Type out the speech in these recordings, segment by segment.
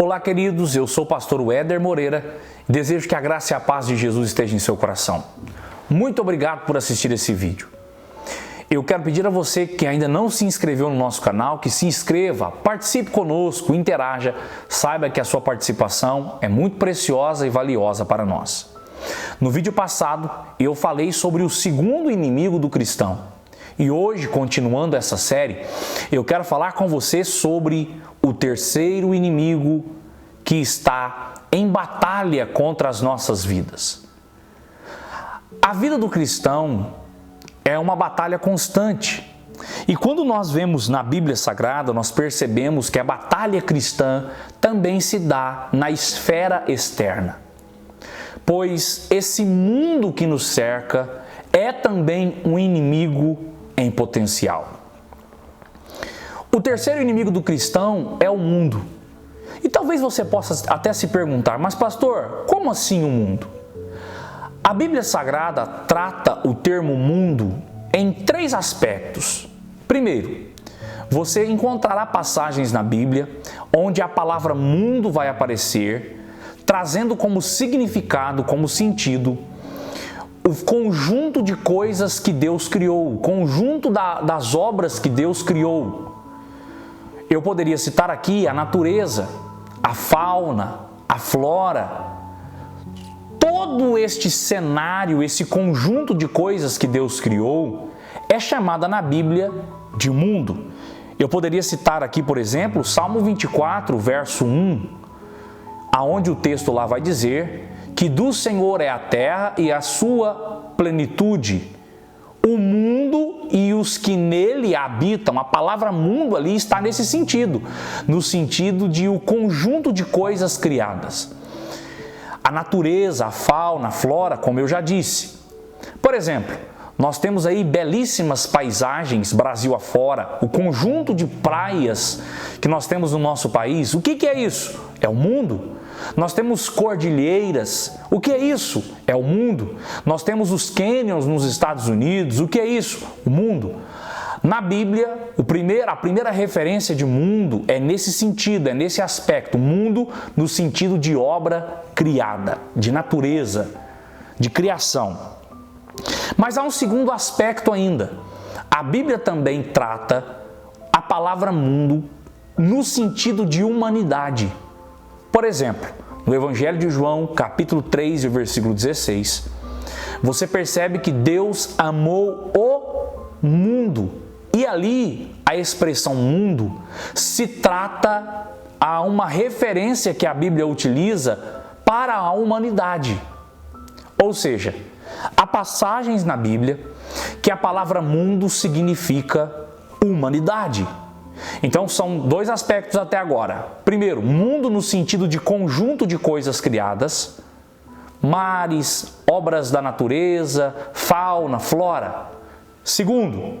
Olá, queridos, eu sou o pastor Weder Moreira e desejo que a graça e a paz de Jesus esteja em seu coração. Muito obrigado por assistir esse vídeo. Eu quero pedir a você que ainda não se inscreveu no nosso canal, que se inscreva, participe conosco, interaja, saiba que a sua participação é muito preciosa e valiosa para nós. No vídeo passado, eu falei sobre o segundo inimigo do cristão. E hoje, continuando essa série, eu quero falar com você sobre o terceiro inimigo que está em batalha contra as nossas vidas. A vida do cristão é uma batalha constante. E quando nós vemos na Bíblia Sagrada, nós percebemos que a batalha cristã também se dá na esfera externa. Pois esse mundo que nos cerca é também um inimigo em potencial. O terceiro inimigo do cristão é o mundo. E talvez você possa até se perguntar, mas pastor, como assim o mundo? A Bíblia Sagrada trata o termo mundo em três aspectos. Primeiro, você encontrará passagens na Bíblia onde a palavra mundo vai aparecer, trazendo como significado, como sentido, o conjunto de coisas que Deus criou, o conjunto das obras que Deus criou. Eu poderia citar aqui a natureza, a fauna, a flora. Todo este cenário, esse conjunto de coisas que Deus criou, é chamada na Bíblia de mundo. Eu poderia citar aqui, por exemplo, Salmo 24, verso 1, aonde o texto lá vai dizer que do Senhor é a terra e a sua plenitude, o mundo e os que nele habitam. A palavra mundo ali está nesse sentido, no sentido de o conjunto de coisas criadas. A natureza, a fauna, a flora, como eu já disse. Por exemplo, nós temos aí belíssimas paisagens Brasil afora, o conjunto de praias que nós temos no nosso país. O que é isso? É o mundo. Nós temos cordilheiras. O que é isso? É o mundo. Nós temos os cânions nos Estados Unidos. O que é isso? O mundo. Na Bíblia, a primeira referência de mundo é nesse sentido, é nesse aspecto. Mundo no sentido de obra criada, de natureza, de criação. Mas há um segundo aspecto ainda. A Bíblia também trata a palavra mundo no sentido de humanidade. Por exemplo, no Evangelho de João, capítulo 3, versículo 16, você percebe que Deus amou o mundo. E ali, a expressão mundo se trata a uma referência que a Bíblia utiliza para a humanidade. Ou seja, há passagens na Bíblia que a palavra mundo significa humanidade. Então são dois aspectos até agora. Primeiro, mundo no sentido de conjunto de coisas criadas, mares, obras da natureza, fauna, flora. Segundo,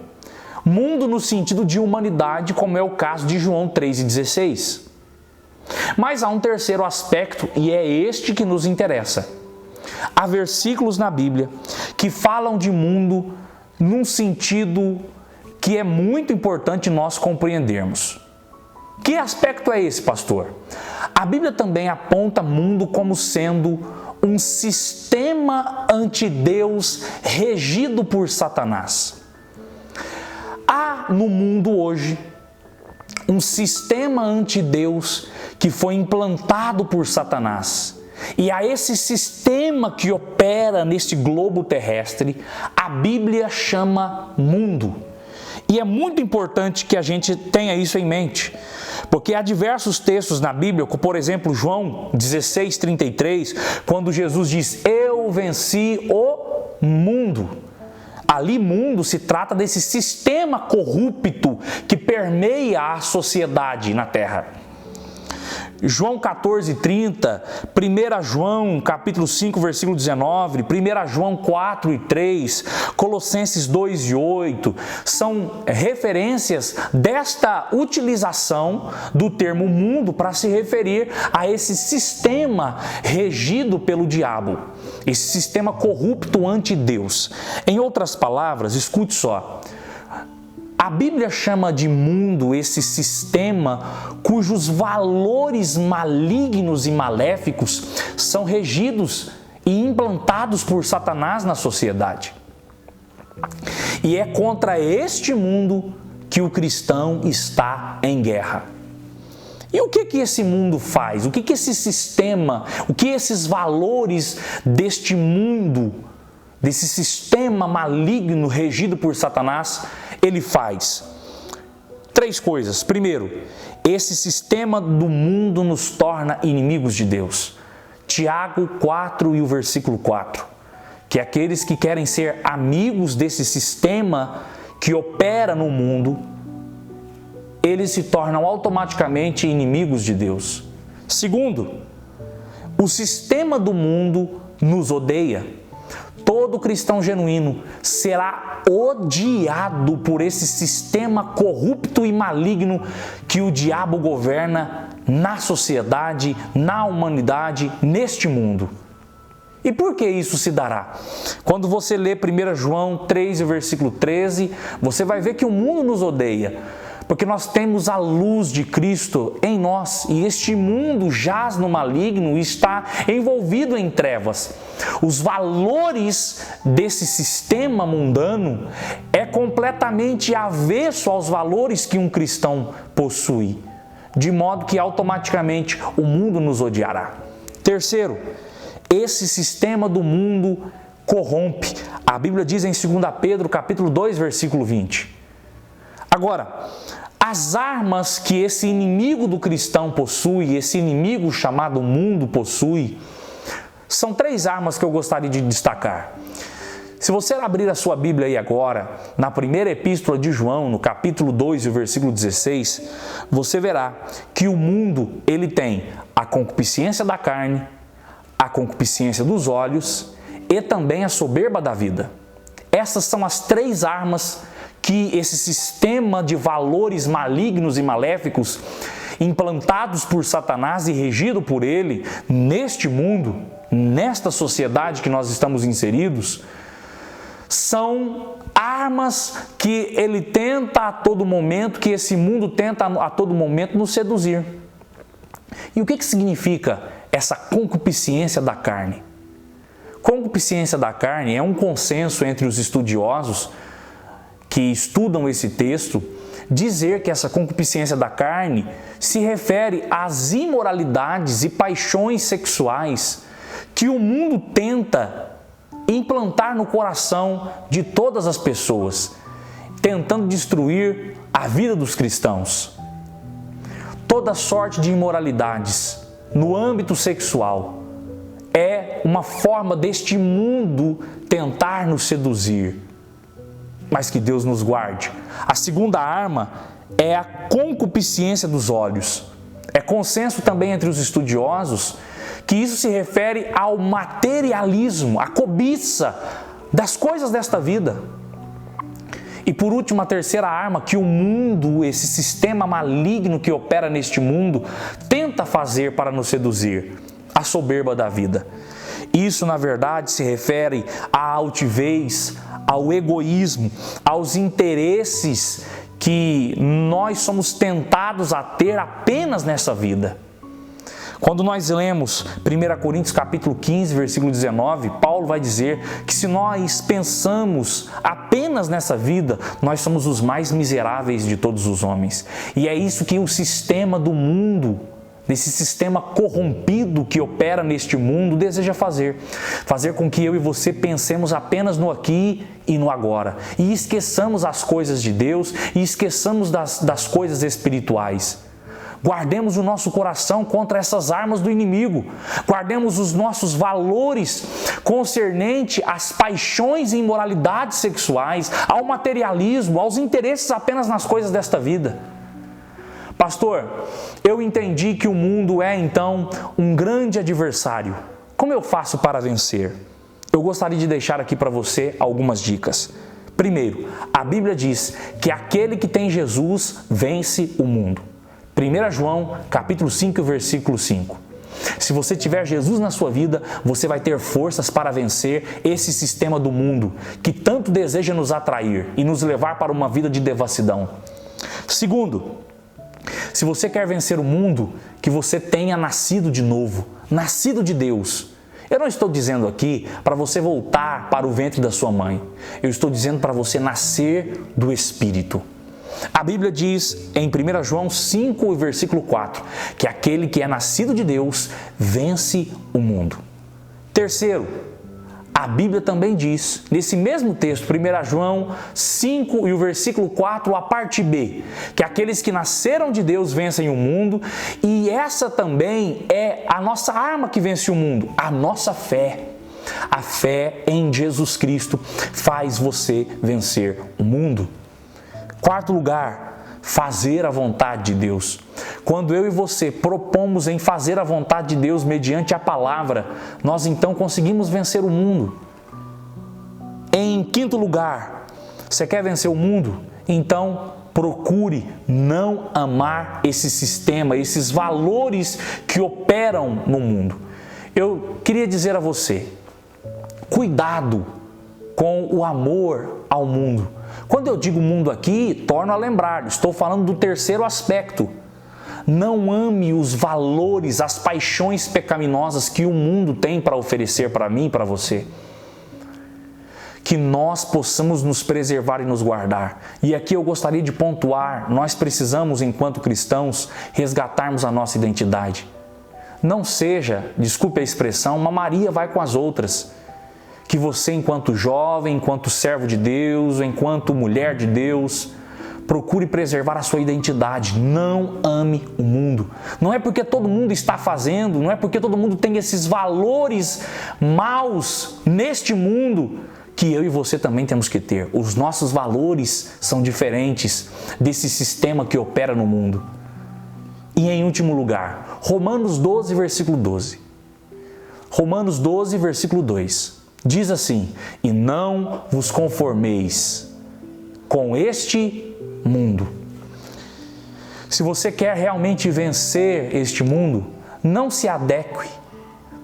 mundo no sentido de humanidade, como é o caso de João 3,16. Mas há um terceiro aspecto e é este que nos interessa. Há versículos na Bíblia que falam de mundo num sentido que é muito importante nós compreendermos. Que aspecto é esse, pastor? A Bíblia também aponta mundo como sendo um sistema anti-Deus regido por Satanás. Há no mundo hoje um sistema anti-Deus que foi implantado por Satanás. E a esse sistema que opera neste globo terrestre, a Bíblia chama mundo. E é muito importante que a gente tenha isso em mente, porque há diversos textos na Bíblia, como por exemplo João 16:33, quando Jesus diz, eu venci o mundo. Ali mundo se trata desse sistema corrupto que permeia a sociedade na terra. João 14:30, 1 João capítulo 5, versículo 19, 1 João 4:3, Colossenses 2:8, são referências desta utilização do termo mundo para se referir a esse sistema regido pelo diabo, esse sistema corrupto ante Deus. Em outras palavras, escute só, A Bíblia chama de mundo esse sistema cujos valores malignos e maléficos são regidos e implantados por Satanás na sociedade. E é contra este mundo que o cristão está em guerra. E o que esse mundo faz? O que esse sistema, o que esses valores deste mundo, desse sistema maligno regido por Satanás, ele faz? 3 coisas. Primeiro, esse sistema do mundo nos torna inimigos de Deus. Tiago 4 e o versículo 4. Que aqueles que querem ser amigos desse sistema que opera no mundo, eles se tornam automaticamente inimigos de Deus. Segundo, o sistema do mundo nos odeia. Todo cristão genuíno será odiado por esse sistema corrupto e maligno que o diabo governa na sociedade, na humanidade, neste mundo. E por que isso se dará? Quando você lê 1 João 3, versículo 13, você vai ver que o mundo nos odeia, porque nós temos a luz de Cristo em nós e este mundo jaz no maligno e está envolvido em trevas. Os valores desse sistema mundano é completamente avesso aos valores que um cristão possui, de modo que automaticamente o mundo nos odiará. Terceiro, esse sistema do mundo corrompe. A Bíblia diz em 2 Pedro, capítulo 2, versículo 20. Agora, as armas que esse inimigo do cristão possui, esse inimigo chamado mundo possui, são 3 armas que eu gostaria de destacar. Se você abrir a sua Bíblia aí agora, na primeira epístola de João, no capítulo 2 e o versículo 16, você verá que o mundo, ele tem a concupiscência da carne, a concupiscência dos olhos e também a soberba da vida. Essas são as 3 armas que esse sistema de valores malignos e maléficos, implantados por Satanás e regido por ele, neste mundo, nesta sociedade que nós estamos inseridos, são armas que ele tenta a todo momento, que esse mundo tenta a todo momento nos seduzir. E o que significa essa concupiscência da carne? Concupiscência da carne é um consenso entre os estudiosos que estudam esse texto, dizer que essa concupiscência da carne se refere às imoralidades e paixões sexuais que o mundo tenta implantar no coração de todas as pessoas, tentando destruir a vida dos cristãos. Toda sorte de imoralidades no âmbito sexual é uma forma deste mundo tentar nos seduzir. Mas que Deus nos guarde. A segunda arma é a concupiscência dos olhos. É consenso também entre os estudiosos que isso se refere ao materialismo, à cobiça das coisas desta vida. E por último, a terceira arma que o mundo, esse sistema maligno que opera neste mundo, tenta fazer para nos seduzir: a soberba da vida. Isso, na verdade, se refere à altivez, ao egoísmo, aos interesses que nós somos tentados a ter apenas nessa vida. Quando nós lemos 1 Coríntios capítulo 15, versículo 19, Paulo vai dizer que se nós pensamos apenas nessa vida, nós somos os mais miseráveis de todos os homens. E é isso que o sistema do mundo, desse sistema corrompido que opera neste mundo, deseja fazer. Fazer com que eu e você pensemos apenas no aqui e no agora. E esqueçamos as coisas de Deus e esqueçamos das coisas espirituais. Guardemos o nosso coração contra essas armas do inimigo. Guardemos os nossos valores concernente às paixões e imoralidades sexuais, ao materialismo, aos interesses apenas nas coisas desta vida. Pastor, eu entendi que o mundo é então um grande adversário. Como eu faço para vencer? Eu gostaria de deixar aqui para você algumas dicas. Primeiro, a Bíblia diz que aquele que tem Jesus vence o mundo. 1 João, capítulo 5, versículo 5. Se você tiver Jesus na sua vida, você vai ter forças para vencer esse sistema do mundo que tanto deseja nos atrair e nos levar para uma vida de devassidão. Segundo, se você quer vencer o mundo, que você tenha nascido de novo, nascido de Deus. Eu não estou dizendo aqui para você voltar para o ventre da sua mãe. Eu estou dizendo para você nascer do Espírito. A Bíblia diz em 1 João 5, versículo 4, que aquele que é nascido de Deus vence o mundo. Terceiro, a Bíblia também diz, nesse mesmo texto, 1 João 5 e o versículo 4, a parte B, que aqueles que nasceram de Deus vencem o mundo, e essa também é a nossa arma que vence o mundo, a nossa fé. A fé em Jesus Cristo faz você vencer o mundo. Quarto lugar, fazer a vontade de Deus. Quando eu e você propomos em fazer a vontade de Deus mediante a palavra, nós então conseguimos vencer o mundo. Em quinto lugar, você quer vencer o mundo? Então procure não amar esse sistema, esses valores que operam no mundo. Eu queria dizer a você, cuidado com o amor ao mundo. Quando eu digo mundo aqui, torno a lembrar, estou falando do terceiro aspecto. Não ame os valores, as paixões pecaminosas que o mundo tem para oferecer para mim e para você. Que nós possamos nos preservar e nos guardar. E aqui eu gostaria de pontuar, nós precisamos, enquanto cristãos, resgatarmos a nossa identidade. Não seja, desculpe a expressão, uma Maria vai com as outras. Que você, enquanto jovem, enquanto servo de Deus, enquanto mulher de Deus, procure preservar a sua identidade. Não ame o mundo. Não é porque todo mundo está fazendo, não é porque todo mundo tem esses valores maus neste mundo que eu e você também temos que ter. Os nossos valores são diferentes desse sistema que opera no mundo. E em último lugar, Romanos 12, versículo 12. Romanos 12, versículo 2. Diz assim: e não vos conformeis com este mundo. Se você quer realmente vencer este mundo, não se adeque,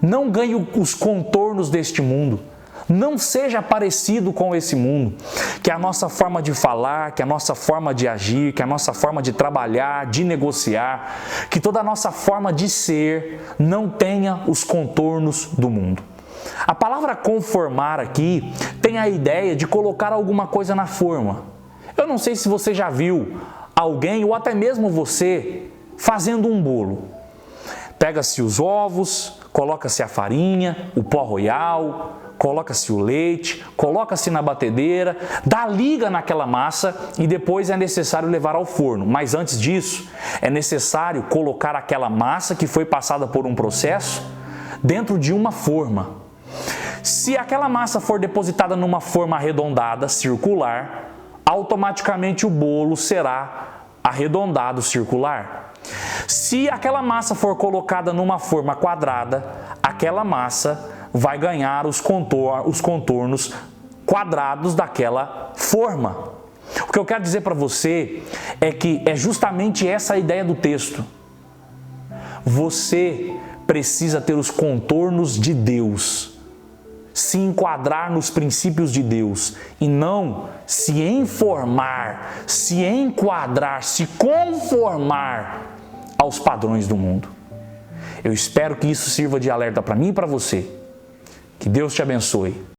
não ganhe os contornos deste mundo, não seja parecido com esse mundo, que a nossa forma de falar, que a nossa forma de agir, que a nossa forma de trabalhar, de negociar, que toda a nossa forma de ser não tenha os contornos do mundo. A palavra conformar aqui tem a ideia de colocar alguma coisa na forma. Eu não sei se você já viu alguém ou até mesmo você fazendo um bolo. Pega-se os ovos, coloca-se a farinha, o pó royal, coloca-se o leite, coloca-se na batedeira, dá liga naquela massa e depois é necessário levar ao forno. Mas antes disso, é necessário colocar aquela massa que foi passada por um processo dentro de uma forma. Se aquela massa for depositada numa forma arredondada, circular, automaticamente o bolo será arredondado, circular. Se aquela massa for colocada numa forma quadrada, aquela massa vai ganhar os contornos quadrados daquela forma. O que eu quero dizer para você é que é justamente essa a ideia do texto. Você precisa ter os contornos de Deus, se enquadrar nos princípios de Deus e não se informar, se enquadrar, se conformar aos padrões do mundo. Eu espero que isso sirva de alerta para mim e para você. Que Deus te abençoe.